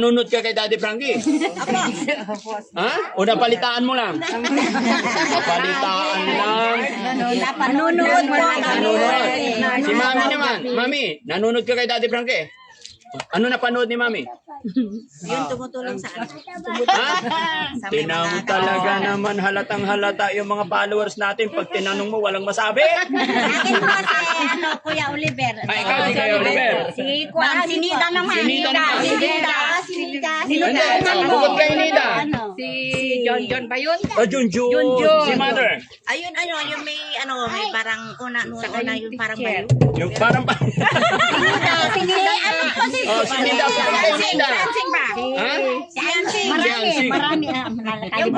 Nunod ka kay Daddy Frankie? Ha? O napalitaan mo lang? Napalitaan lang. Nanonood po. Nanonood. Si Mami naman. Mami, nanonood ka kay Daddy Frankie? Ano napanood ni Mami? Yung tumutulong sa akin. Ha? Tinawag talaga naman halatang halata yung mga followers natin. Pag tinanong mo, walang masabi. Akin po si Kuya Oliver. Ay, ikaw si Kuya Oliver. Si Kuya, si Nida naman. Si Nida naman. Si Nida. Bukod kay Nida. Si John ba yun? O, Junjun. Si Mother. Ayun, yung may parang una yung parang bayo. Yung parang pa. Si Nida, ano po si Oh, si Nida. Bukod kay Nida. Hansing ba? Ha? Si Hansing. Si Hansing. Marami. Yung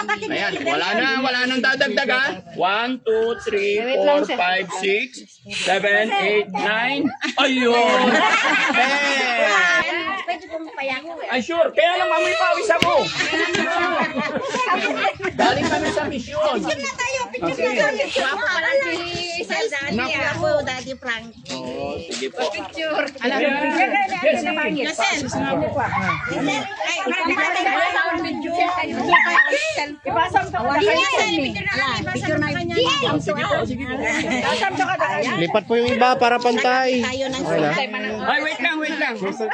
kapatid ni Ayan, wala nang dadagdagan. 1, 2, 3, 4, 5, 6, 7, 8, 9. Ayun! Pwede kong payango eh. Ay, sure. Kaya lang amoy pawis ako. Galing kami sa misyon. Na tayo, picture na tayo. Ako pala si Daddy. Naku. Ako, Daddy Frank. Oo, sige po. Picture. Alam mo, Lipat po yung iba para pantay. Tayo ng ay, wait lang.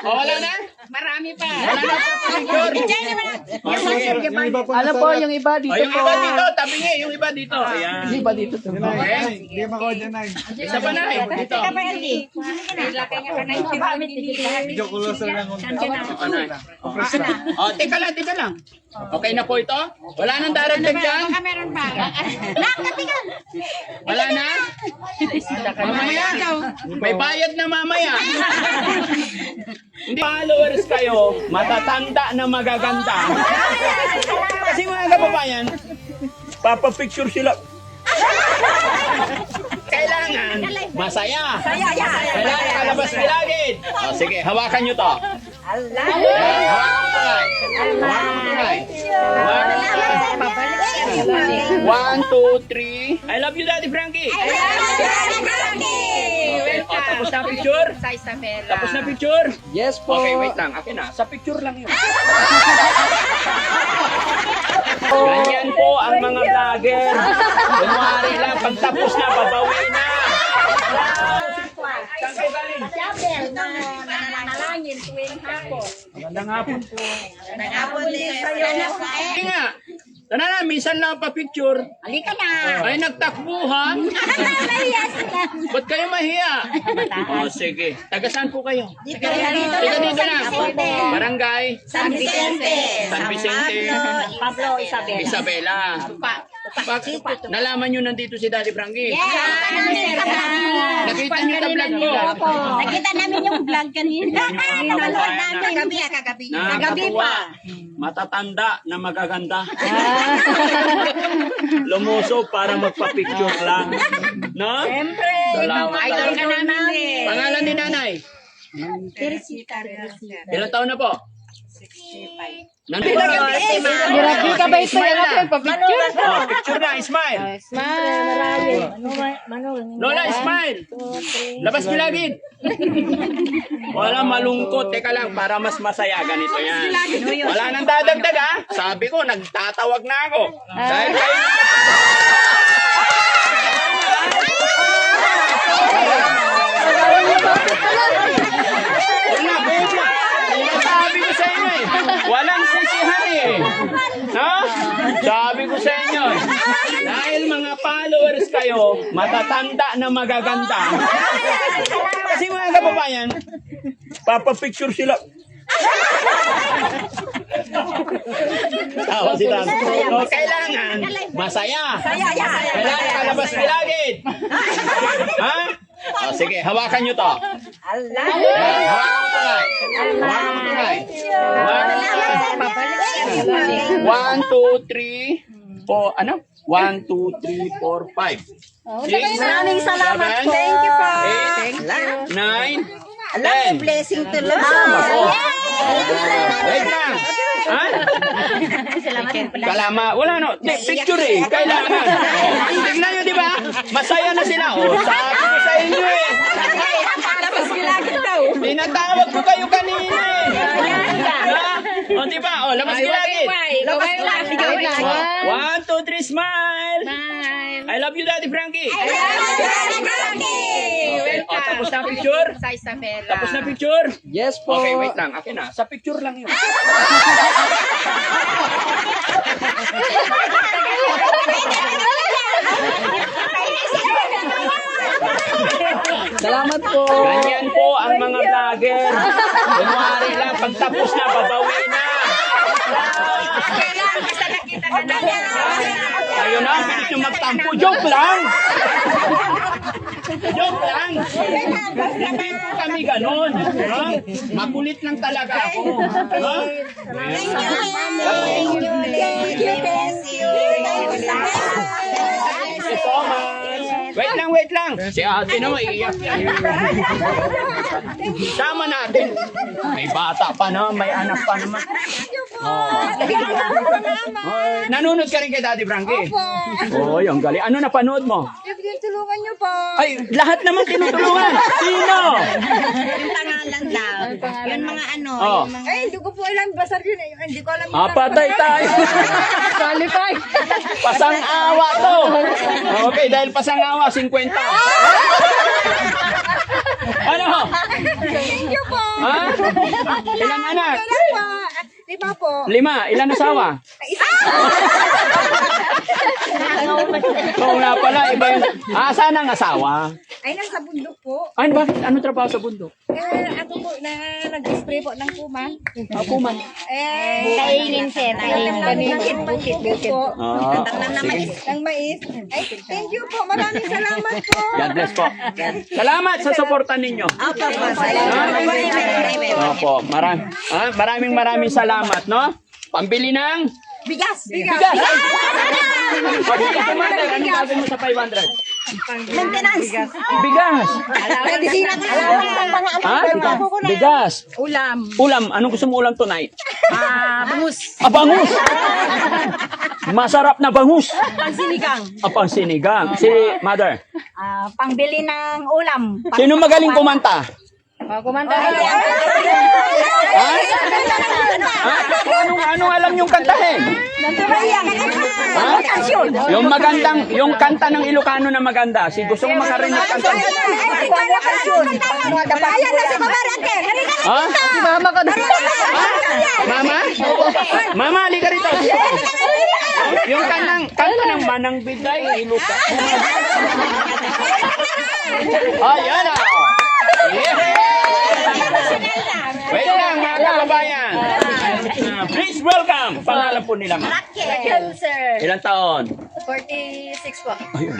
O, wala na? Marami pa. Wala na pa picture. Sige. Ano po yung iba O, yung iba dito, tabi niya, yung iba dito. Ayan. Yung iba dito. Okay. Isa pa na eh, dito. O, teka lang. Okay na po ito? Wala nang daragdag dyan? Meron pa. Wala na? Mamaya. May bayad na mamaya. Hindi followers kayo, matatanda na magaganda. Kasi mga kababayan, papapicture sila. Kailangan masaya. Kailangan kalabas nilagid. O sige, hawakan nyo to. Hawakan mo to, guys. Hawakan mo to, guys. 1, 2, 3. I love you, Daddy Frankie. Okay, o, tapos na picture? Sa Isabela. Tapos na picture? Yes po. Okay, wait lang. Akin na. Sa picture lang yun. Ganyan po ang mga vlogger. Kunwari lang, pag tapos na, babawi na. Saan kayo galing? Nananalangin tuwing hapon. Magandang hapon po. Nag-hapon din sa'yo. Sige nga. Tara na, minsan lang pa-picture. Halika na. Ay, nagtakbuhan. Mahiya sila. Ba't kayo mahiya? O, sige. Taga saan po kayo? Dito Taga dito na. Barangay? San Vicente. San Vicente. Pablo Isabel. Isabela. Nalaman nyo nandito si Daddy Frankie? Nakita nyo sa vlog ko? Nakita namin yung vlog kanina. Nanonood namin. Kagabi. Kagabi pa. Matatanda na magaganda. Lumuso para magpa-picture lang. No? Siyempre. Salamat. Idol ka namin eh. Pangalan ni nanay? Teresita. Ilang taon na po? 65. Nandito Grabe ka ba ito? Yan ako nagpa-picture. Oh, picture na, smile. Smile. Lola, smile. Labas gilagid. Wala malungkot. Teka lang, para mas masaya. Ganito yan. Wala nang dadagdag ha. Sabi ko, nagtatawag na ako. Dahil kayo... Sabi ko sa inyo eh. Walang sisihan eh. No? Sabi ko sa inyo eh. Dahil mga followers kayo, matatanda na magaganda. Kasi mga kababayan, papapicture sila. Tawa si Tan. O, kailangan masaya. Kailangan kalabas nilagid. Ha? O, sige, hawakan nyo to. Hawakan mo to, guys. Hawakan mo to, guys. 1, 2, 3, 4, ano? 1, 2, 3, 4, 5. Maraming salamat po. Thank you po. 8, 9, Alam mo, blessing to Lord. Wait lang. Ha? Kalama. Wala no. Picture eh. Kailangan. Tingnan nyo, di ba? Masaya na sila. Sabi ko sa inyo eh. Tapos gilagid daw. Tinatawag ko kayo kanina eh. Ha? O, di ba? O, labas gilagid. Labas lang. 1, 2, 3, smile. Smile. I love you, Daddy Frankie. Welcome. O, tapos na picture? Sa Isabela. Tapos na picture? Yes po. Okay, wait lang. Akin na. Sa picture lang yun. Salamat po. Ganyan po ang mga vlogger. Kunwari lang, pagtapos na, babawi na. Ayun na, pilit nyo magtampo. Joke lang! Joke lang! Hindi po kami ganon. Ha? Makulit lang talaga ako. Ha? Thank you so much. Wait lang. Si ate naman, iiyak yan. Sama natin. May bata pa naman, may anak pa naman. Oh. Nanonood ka rin kay Daddy Frankie? Opo. Oh, yung galing. Ano napanood mo? Tulungan niyo po. Ay, lahat naman tinutulungan. Sino? Yung pangalan daw. Yung mga ano. Oh. Yung mga... Ay, hindi ko po alam. Basar yun eh. Hindi ko alam. Patay tayo. Qualify. Pasang-awa to. Okay, dahil pasang-awa, 50. Ano? Thank you po. Ha? Ilang anak? Lima po. 5. Ilan asawa? Oo nga pala, iba yun. Saan ang asawa? Ay, nasa bundok po. Ay, bakit? Ano trabaho sa bundok? Ako po, nag-spray po ng kuman. Kuman. Kainin, sir. Kainin. Bukit po. Sige. Ng mais. Ay, thank you po. Maraming salamat po. God bless po. Salamat sa suporta ninyo. Opo, maraming salamat, no? Pambili ng Bigas. bigas. Pabili ko man, ano bago mo sa 500? Maintenance. Bigas. Medisina ko Ha? Bigas. Ulam. Ulam. Anong gusto mo ulam tonight? Bangus. Bangus. Masarap na bangus. Pansinigang. Pangsinigang. Si mother. Pangbili ng ulam. Sino magaling kumanta? Kumanta. Ha? Anong alam yung kantahin? Ha? Yung kanta ng Ilocano na maganda. Si gusto mo makarinig kanta. Ha? Si mama ko. Mama? Mama, halika rito. Yung kanta ng Manang Biday, Ilocano. Ayan na. Wait lang, mga kababayan. Please welcome. Pangalan po nila, ma'am. Raquel, sir. Ilang taon? 46 po. Ayun,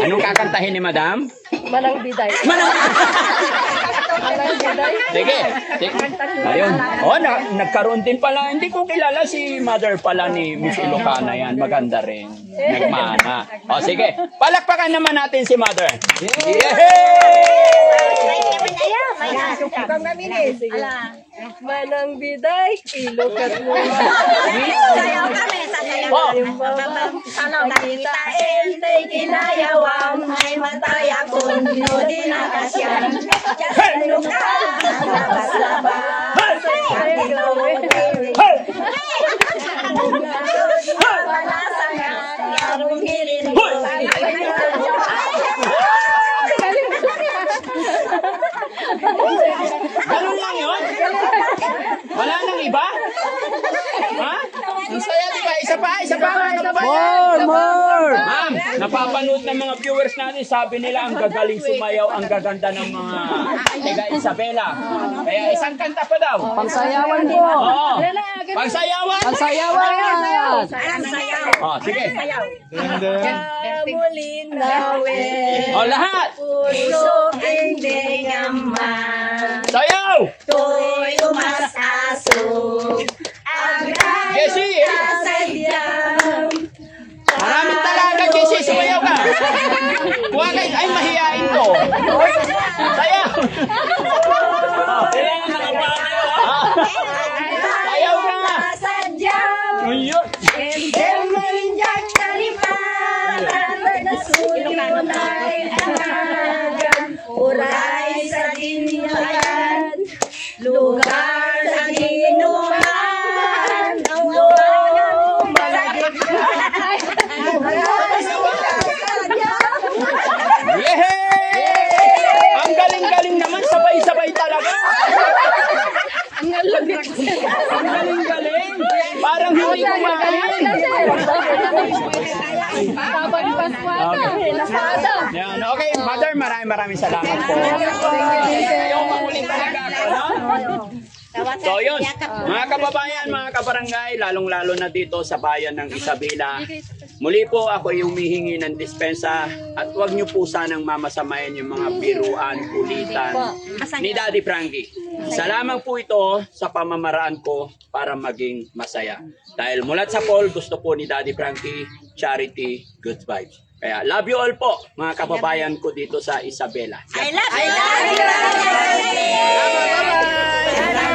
anong kakantahin ni madam? Manang biday. Manang! Manang biday. Sige. Ayun. Nagkaroon din pala. Hindi ko kilala si mother pala ni Miss Ilocana yan. Maganda rin. Nagmana. Sige. Palakpakan naman natin si mother. Yay! Manang biday. Ilukat mo. Sayaw kami, sasayaw. Nakita ente kinayawam ay mataya kung di nakasyan. Sa lugar, labas-labas. Ganun lang yun? Wala nang iba? Ha? Ang saya, di ba? Isa pa, mga kababayan. More. Ma'am, napapanood ng mga viewers natin, sabi nila ang gagaling sumayaw, ang gaganda ng mga taga Isabela. Kaya isang kanta pa daw. Pangsayawan po. Oo. Pagsayawan? Pangsayawan. Sige. Mulin nawin, Lahat. puso hindi naman. Sayaw! To'y umasaso. Jessie! Sadyang Maraming talaga, Jessie. Sumayaw ka. Kuha kayo. Ay, mahihain to. Sayaw! Sayaw ka nga. sadyang Ayun. Emelinjak kalipan nasulit ay angagan. Uray sa dinyo ay Ang galing-galing. Parang hindi kumain. Sabag Pascuata. Nasada. Yan. Okay, Mother, maraming salamat po. Ayaw mamuling talaga ako, no? So yun, mga kababayan, mga kabarangay, lalong-lalo na dito sa bayan ng Isabela, muli po ako ay humihingi ng dispensa at huwag niyo po sanang mamasamayan yung mga biruan, kulitan ni Daddy Frankie. Salamat po ito sa pamamaraan ko para maging masaya. Dahil mulat sa poll, gusto po ni Daddy Frankie, charity, good vibes. Kaya love you all po, mga kababayan ko dito sa Isabela. I love you. Bye-bye!